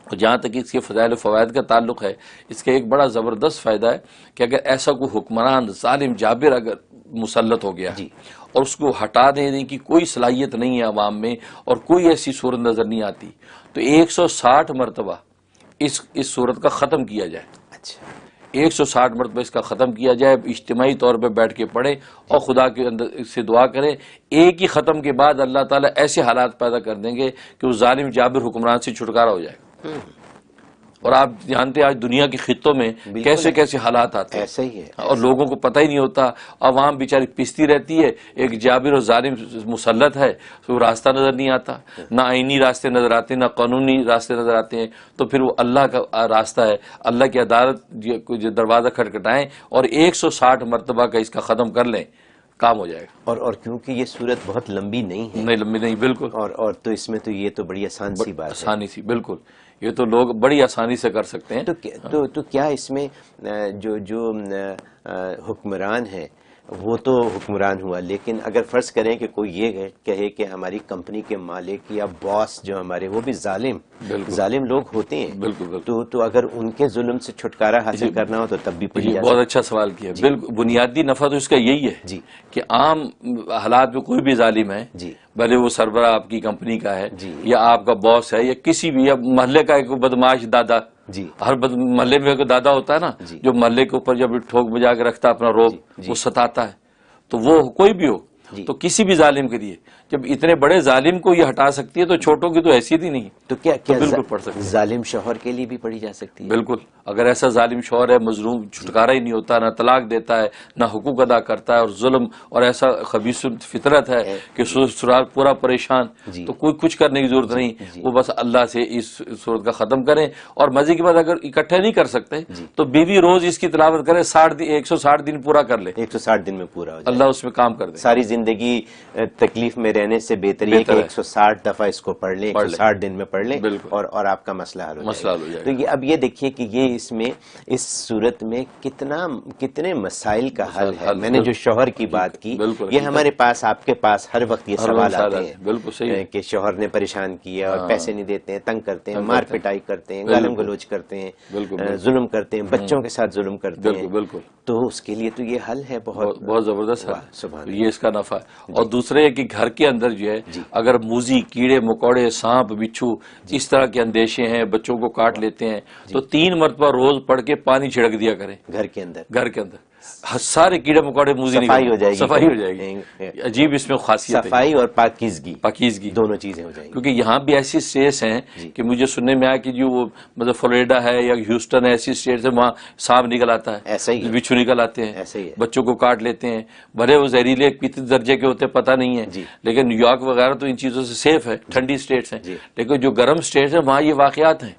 اور جہاں تک اس کے فضائل و فوائد کا تعلق ہے، اس کا ایک بڑا زبردست فائدہ ہے کہ اگر ایسا کوئی حکمران ظالم جابر اگر مسلط ہو گیا اور اس کو ہٹا دینے کی کوئی صلاحیت نہیں ہے عوام میں اور کوئی ایسی صورت نظر نہیں آتی، تو 160 مرتبہ اس صورت کا ختم کیا جائے. 160 مرتبہ اس کا ختم کیا جائے، اجتماعی طور پہ بیٹھ کے پڑھیں اور خدا کے اندر سے دعا کریں. ایک ہی ختم کے بعد اللہ تعالیٰ ایسے حالات پیدا کر دیں گے کہ اس ظالم جابر حکمران سے چھٹکارا ہو جائے گا. اور آپ جانتے ہیں آج دنیا کے خطوں میں کیسے کیسے حالات آتے ہیں، ایسا ہی ہے اور لوگوں کو پتہ ہی نہیں ہوتا. عوام بیچاری پستی رہتی ہے، ایک جابر اور ظالم مسلط ہے تو راستہ نظر نہیں آتا، نہ آئینی راستے نظر آتے ہیں، نہ قانونی راستے نظر آتے ہیں. تو پھر وہ اللہ کا راستہ ہے، اللہ کی عدالت جو دروازہ کھٹکھٹائیں اور 160 مرتبہ کا اس کا ختم کر لیں، کام ہو جائے گا. اور کیونکہ یہ صورت بہت لمبی نہیں ہے، نہیں لمبی نہیں، بالکل. اور تو اس میں تو یہ تو بڑی آسان سی بات ہے، آسانی سی، بالکل. یہ تو لوگ بڑی آسانی سے کر سکتے ہیں. تو کیا اس میں جو حکمران ہے وہ تو حکمران ہوا، لیکن اگر فرض کریں کہ کوئی یہ کہے کہ ہماری کمپنی کے مالک یا باس جو ہمارے وہ بھی ظالم لوگ ہوتے ہیں، بالکل. تو اگر ان کے ظلم سے چھٹکارا حاصل کرنا ہو تو تب بھی پڑی جا بہت اچھا سوال کیا. بالکل بنیادی نفع تو اس کا یہی ہے کہ عام حالات میں کوئی بھی ظالم ہے، بھلے وہ سربراہ آپ کی کمپنی کا ہے یا آپ کا باس ہے یا کسی بھی، یا محلے کا ایک بدماش دادا، ہر محلے میں ایک دادا ہوتا ہے نا جو محلے کے اوپر جب ٹھوک بجا کے رکھتا ہے اپنا روب، وہ ستاتا ہے. تو وہ کوئی بھی ہو، تو کسی بھی ظالم کے لیے جب اتنے بڑے ظالم کو یہ ہٹا سکتی ہے تو چھوٹوں کی تو حیثیت ہی نہیں. تو کیا بالکل پڑھ سکتے ہیں. ظالم شوہر کے لیے بھی پڑھی جا سکتی ہے؟ بالکل. اگر ایسا ظالم شوہر ہے، مظلوم چھٹکارا ہی نہیں ہوتا، نہ طلاق دیتا ہے، نہ حقوق ادا کرتا ہے، اور ظلم اور ایسا خبیث فطرت ہے کہ سسرال پورا پریشان، تو کوئی کچھ کرنے کی ضرورت نہیں. وہ بس اللہ سے اس صورت کا ختم کریں. اور مزے کی بات اگر اکٹھے نہیں کر سکتے تو بیوی روز اس کی تلاوت کرے، 160 دن پورا کر لے. 160 دن میں پورا ہو جائے، اللہ اس میں کام کر دے. ساری زندگی تکلیف میں رہنے سے بہتر ہے کہ 160 دفعہ اس کو پڑھ لیں، 160 دن میں پڑھ لیں اور آپ کا مسئلہ حل ہو جائے گا. تو اب یہ دیکھیے کہ یہ اس صورت میں کتنے مسائل کا حل ہے. میں نے جو شوہر کی بات کی، یہ ہمارے پاس، آپ کے پاس ہر وقت یہ سوال آتے ہیں. بالکل صحیح کہ شوہر نے پریشان کیا اور پیسے نہیں دیتے ہیں، تنگ کرتے ہیں، مار پٹائی کرتے ہیں، گالم گلوچ کرتے ہیں، ظلم کرتے ہیں، بچوں کے ساتھ ظلم کرتے ہیں. بالکل. تو اس کے لیے تو یہ حل ہے بہت زبردست ہے. یہ اس کا نفع ہے. اور دوسرے ہے کہ گھر کے اندر جو ہے اگر موذی، کیڑے مکوڑے، سانپ بچھو اس طرح کے اندیشے ہیں، بچوں کو کاٹ لیتے ہیں، تو 3 مرتبہ روز پڑھ کے پانی چھڑک دیا کریں گھر کے اندر. سارے کیڑے مکوڑے موذی صفائی ہو جائے گی. عجیب اس میں خاصیت ہے، صفائی اور پاکیزگی دونوں چیزیں ہو جائیں گی. کیونکہ یہاں بھی ایسی اسٹیٹس ہیں کہ مجھے سننے میں آیا کہ جو وہ مطلب فلوریڈا ہے یا ہیوسٹن ہے، ایسی اسٹیٹس ہے وہاں سانپ نکل آتا ہے، ایسا ہی بچھو نکل آتے ہیں، ایسا ہی ہے، بچوں کو کاٹ لیتے ہیں. بھلے وہ زہریلے کتنے درجے کے ہوتے پتہ نہیں ہے، لیکن نیو یارک وغیرہ تو ان چیزوں سے سیف ہے، ٹھنڈی اسٹیٹس ہیں. لیکن جو گرم اسٹیٹس ہیں وہاں یہ واقعات ہیں.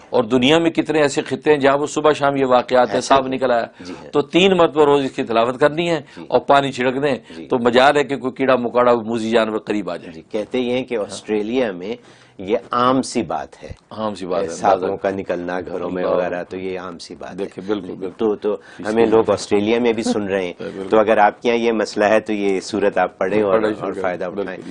اور دنیا میں کتنے ایسے خطے ہیں جہاں وہ صبح شام یہ واقعات ہیں، سانپ نکل آیا. تو 3 مرتبہ روز اس کی تلاوت کرنی ہے اور پانی چھڑک دیں تو مجال ہے کہ کوئی کیڑا مکوڑا موذی جانور قریب آ جائے. کہتے ہیں کہ آسٹریلیا میں یہ عام سی بات ہے، عام سی بات ہے، سانپوں کا نکلنا گھروں میں وغیرہ، تو یہ عام سی بات ہے. بالکل. تو ہمیں لوگ آسٹریلیا میں بھی سن رہے ہیں، تو اگر آپ کے یہاں یہ مسئلہ ہے تو یہ صورت آپ پڑھیں اور فائدہ اٹھائیں.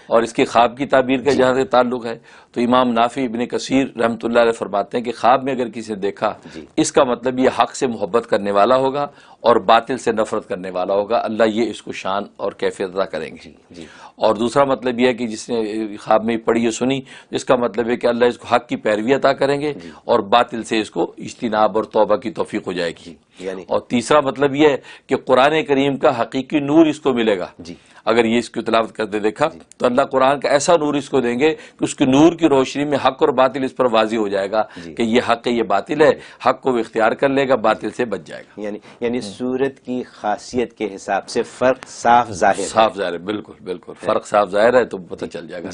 اور اس کی خواب کی تعبیر کا جہاں سے تعلق ہے تو امام نافع ابن کثیر رحمۃ اللہ علیہ فرماتے ہیں کہ خواب میں اگر کسی نے دیکھا، اس کا مطلب یہ حق سے محبت کرنے والا ہوگا اور باطل سے نفرت کرنے والا ہوگا. اللہ یہ اس کو شان اور کیفیت عطا کریں گے. اور دوسرا مطلب یہ ہے کہ جس نے خواب میں پڑھی سنی، اس کا مطلب ہے کہ اللہ اس کو حق کی پیروی عطا کریں گے اور باطل سے اس کو اجتناب اور توبہ کی توفیق ہو جائے گی. اور تیسرا مطلب یہ ہے کہ قرآن کریم کا حقیقی نور اس کو ملے گا. اگر یہ اس کی تلاوت کرتے دیکھا تو اللہ قرآن کا ایسا نور اس کو دیں گے کہ اس کی نور کی روشنی میں حق اور باطل اس پر واضح ہو جائے گا کہ یہ حق ہے، یہ باطل ہے. حق کو وہ اختیار کر لے گا، باطل سے بچ جائے گا. یعنی سورت کی خاصیت کے حساب سے فرق صاف ظاہر ہے. بالکل فرق صاف ظاہر ہے تو پتہ چل جائے گا.